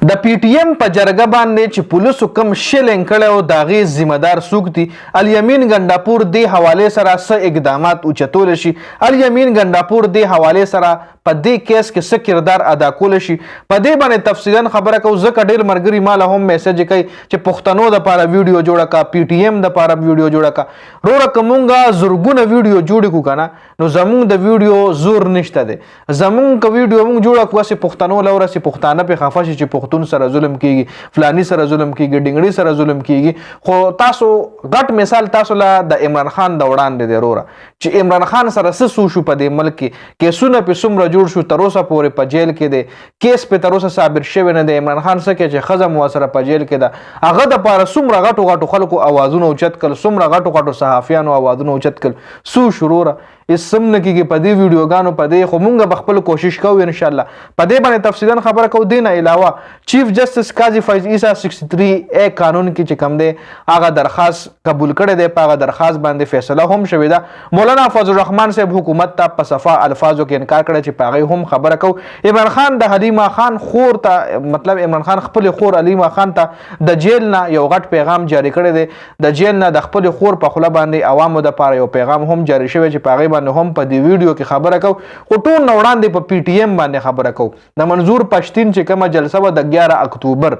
د پی ټی ایم په جرګه باندې چې پولیسو کم شلنګ کړی او د هغې ذمهدار څوک دي الیمین ګنډاپور دې حوالې سره څه اقدامات اوچتولی شي الیمین ګنډاپور دې حوالې سره په دې کیس کې څه کردار ادا کولی شي په دې باندې تفصیلا خبره کوو ځکه ډېر ملګري ماله هم میسج کوي چې پښتنو دپاره ویډیو جوړه کا پی ټی ایم دپاره ویډیو جوړه کا وروره که مونږ زرګونه ویډیو جوړې کړو که نه نو زمونږ د ویډیو زور نشته دی زمونږ که ویډیو مونږ جوړه کړو هسې پښتنو له ورسې پښتانه پې خفه شي چې پښتون سره ظلم کیږي فلانی سره ظلم کیږي ډنګړي سره ظلم کیږي خو تاسو غټ مثال تاسو له د عمران خان د وړاندې دی وروره چې عمران خان سره څه سو شو په دې ملک کې کیسونه پې څومره جوړ شو تر اوسه پورې په جیل کې دی کیس پې تر اوسه ثابت شوی نه دی عمران خان څه کوي چې ښځه مو ورسره په جیل کې ده هغه دپاره څومره غټو غټو خلکو اوازونه اوچت کړل څومره غټو غټو صحافیانو اوازونه اوچت کړل سو شو وروره هېڅ سم نه کېږي په دې ویډیوګانو په دې خو مونږ به خپل کوشش کوو انشاءالله په دې باندې تفصیلا خبره کوو دې نه علاوه چیف جسټس قاضي فیض عیسی 63A قانون کې چې کوم دی هغه درخواست قبول کړی دی په هغه درخواست باندې فیصله هم شوې ده مولانا فضل الرحمن صاحب حکومت ته په صفا الفاظو کې انکار کړی چې په هغې هم خبره کوو عمران خان د حلیمه خان خور ته مطلب عمران خان خپلې خور حلیمه خان ته د جیل نه یو غټ پیغام جاری کړی دی د جیل نه د خپلې خور په خوله باندې عوامو دپاره یو پیغام هم جاری شوی چې په هغې هم په دې ویډیو کې خبره کوو خو ټول نه وړاندې په پی ټی ایم باندې خبره کوو د منظور پښتین چې کومه جلسه وه د 11 اکتوبر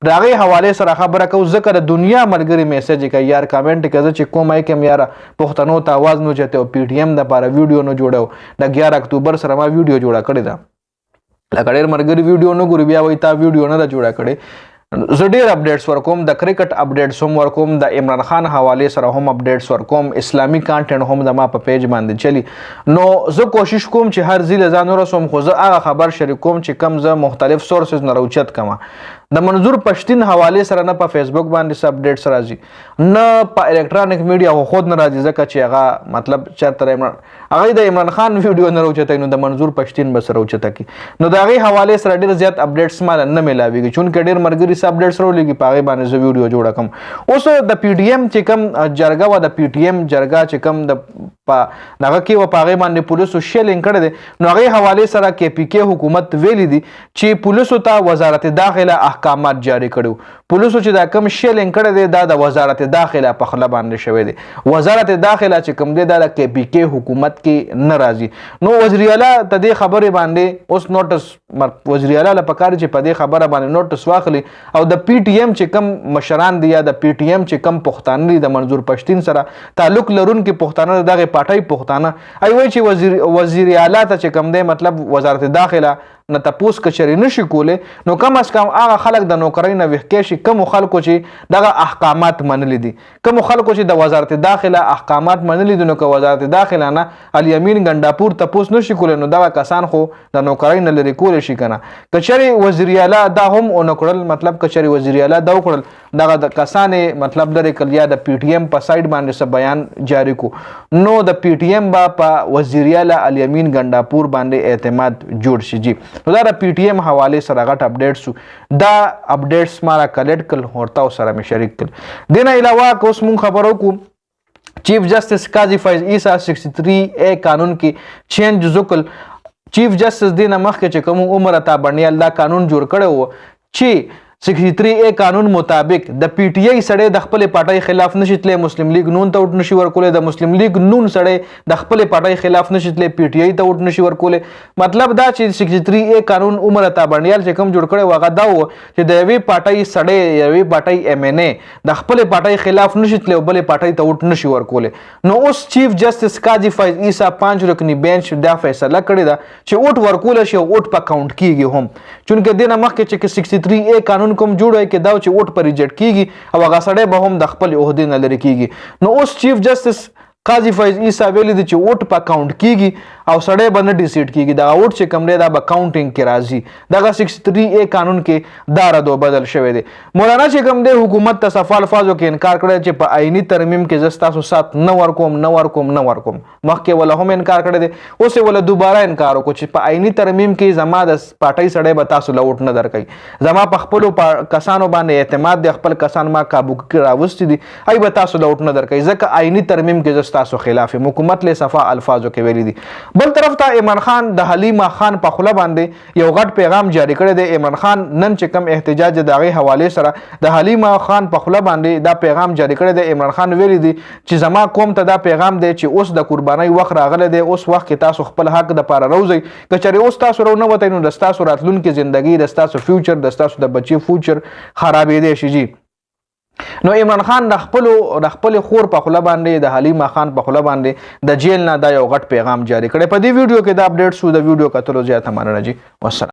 د هغې حوالې سره خبره کوو ځکه د دنیا ملګري میسج کوي یار کامنټ کوي زه چې کوم کوم یاره پښتنو ته آواز نه اوچتې او پی ټی ایم دپاره ویډیو نه جوړو د 11 اکتوبر سره ما ویډیو جوړه کړې ده لکه ډېر ملګري ویډیو نه ګوري بیا وایي تا ویډیو نه ده جوړه کړې زه ډېر اپډیټس ورکوم د کرکټ اپډیټس هم ورکوم د عمران خان حوالې سره هم اپډیټس ورکوم اسلامي کانټینټ هم زما په پیج باندې چلی نو زه کوشش کوم چې هر ځای له ځان ورسوم خو زه هغه خبر شریک کوم چې کم زه مختلف سورسز نه راوچت کړم د منظور پښتین حوالې سره نه په فیسبوک باندې څه اپډیټس راځي نه په الکترونیک میډیا خو خود نه راځي ځکه چې هغه مطلب چېرته هغه د عمران خان ویډیو نه راوچته نو د منظور پښتین به سره راوچته کړي نو د هغې حوالې سره ډېر زیات اپډیټس ماله نه میلاویږي چونکې ډېر ملګري څه اپډیټس راولېږي په هغې باندې زه ویډیو جوړه کړم اوس د پی ټي ایم چې کوم جرګه وه د پی ټي ایم جرګه چې کوم د دغه کې وه په هغې باندې پولیسو شیلینګ کړی دی نو هغې حوالې سره کې پي کې حکومت ویلي دي چې پولیسو ته وزارت داخله احکامات جاری کړي پولیسو چې دا کم شیلینګ کړی دی دا د وزارت داخله په خوله باندې شوی دی وزارت داخله چې کوم دی دا د کې پي کې حکومت کې نه راځي نو وزیر اعلی ته دې خبرې باندې اوس نوټس وزیر اعلی له پکار چې په دې خبره باندې نوټس واخلي او د پی ټي ایم چې کم مشران دي یا د پی ټي ایم چې کم پښتانه دي د منظور پښتین سره تعلق لرونکي پښتانه دغه پاټۍ پښتانه ای وایي چې وزیر اعلی ته چې کم دی مطلب وزارت داخله نه تپوس کچري نشي کولی نو کم از کم هغه خلک د نوکرۍ نه ویښ شي کومو خلکو چې دغه احکامات منلي دي کومو خلکو چې د وزارت داخله احکامات منلي دي نو که وزارت داخله نه الیمین ګنډاپور تپوس نشي کولی نو دغه کسان خو د نوکرۍ نه لرې کولی شي که نه که چېرې وزیر اعلی دا هم ونه کړل مطلب که چېرې وزیر اعلی دا وکړل دغه د کسانې مطلب لرې کړل یا د پی ټي ایم په سایډ باندې څه بیان جاری کو نو د پی ټي ایم به په وزیر اعلی الیمین ګنډاپور باندې اعتماد جوړ شي جی نو دا د پی ټي ایم حوالې سره غټ اپډیټس وو دا اپډیټس ما را کلیکټ کړل ورته سره مې شریک کړل دې نه علاوه که اوس مونږ خبرو کوو چیف جسټس قاضي فیض عیسی 63A قانون کې چینج وکړل چیف جسټس دې نه مخکې چې کوم عمر عطا بڼیال دا قانون جوړ کړی و چې 63A قانون مطابق د پی ټي آی سړی د خپلې پارټۍ خلاف نشي تللی مسلم لیگ نون ته ووټ نشي ورکولی د مسلم لیگ نون سړی د خپلې پارټۍ خلاف نشي تللی پی ټي آی ته ووټ نشي ورکولی مطلب دا چې 63A قانون عمر عطا بڼیال چې کوم جوړ کړی و هغه دا و چې د یوې پارټۍ سړی یوې پارټۍ ایم این اے د خپلې پارټۍ خلاف نشي تللی او بلې پارټۍ ته ووټ نشي ورکولی نو اوس چیف جسټس قاضي فیض عیسی 5 رکني بینچ دا فیصله کړې ده چې ووټ ورکولی شي او ووټ په کاونټ کیږي هم چونکې دې نه مخکې چې 63A قانون کوم جوړ وی کې دا چې ووټ په ریجیکټ کیږي او هغه سړی به هم د خپل عہدې نه لرې کیږي نو اوس چیف جسټس قاضي فیض عیسی ویلي دي چې ووټ په کاونټ کیږي او سړی به نه ډیسیډ کیږي دغه ووټ چې کوم دی دا به کاونټینګ کې راځي دغه 63A قانون کې دا ردو بدل شوی دی مولانا چې کوم دی حکومت ته صفا الفاظو کې انکار کړی چې په آئیني ترمیم کې زه ستاسو سات نه ورکوم مخکې وله هم انکار کړی دی اوس یې وله دوباره انکار وکړو چې په آئیني ترمیم کې زما د پارټۍ سړی به تاسو له ووټ نه درکوي زما په خپلو کسانو باندې اعتماد دی خپل کسان ما کابو کې راوستي دي ای به تاسو له ووټ نه درکوي ځکه آئیني ترمیم کې زه ستاسو خلاف یم حکومت له صفا الفاظو کې ویلي دي بل طرف ته عمران خان د حلیمه خان په خوله باندې یو غټ پیغام جاری کړی دی. عمران خان نن چې کوم احتجاج د هغې حوالې سره د حلیمه خان په خوله باندې دا پیغام جاری کړی دی. عمران خان ویلی دی چې زما قوم ته دا پیغام دی چې اوس د قربانۍ وخت راغلی دی، اوس وخت کې تاسو خپل حق دپاره روځئ. که چېرې اوس تاسو رونه وتئ نو د ستاسو راتلونکي زندګي، د ستاسو فیوچر، د ستاسو د بچي فیوچر خرابېدی شي جي. نو عمران خان د خپل خور په خوله باندې د حلیمه خان په خوله باندې د جیل نه دا یو غټ پیغام جاری کړی. په دې ویډیو کې دا اپډیټ شو. د ویډیو کتلو زیاته مننه جی. والسلام.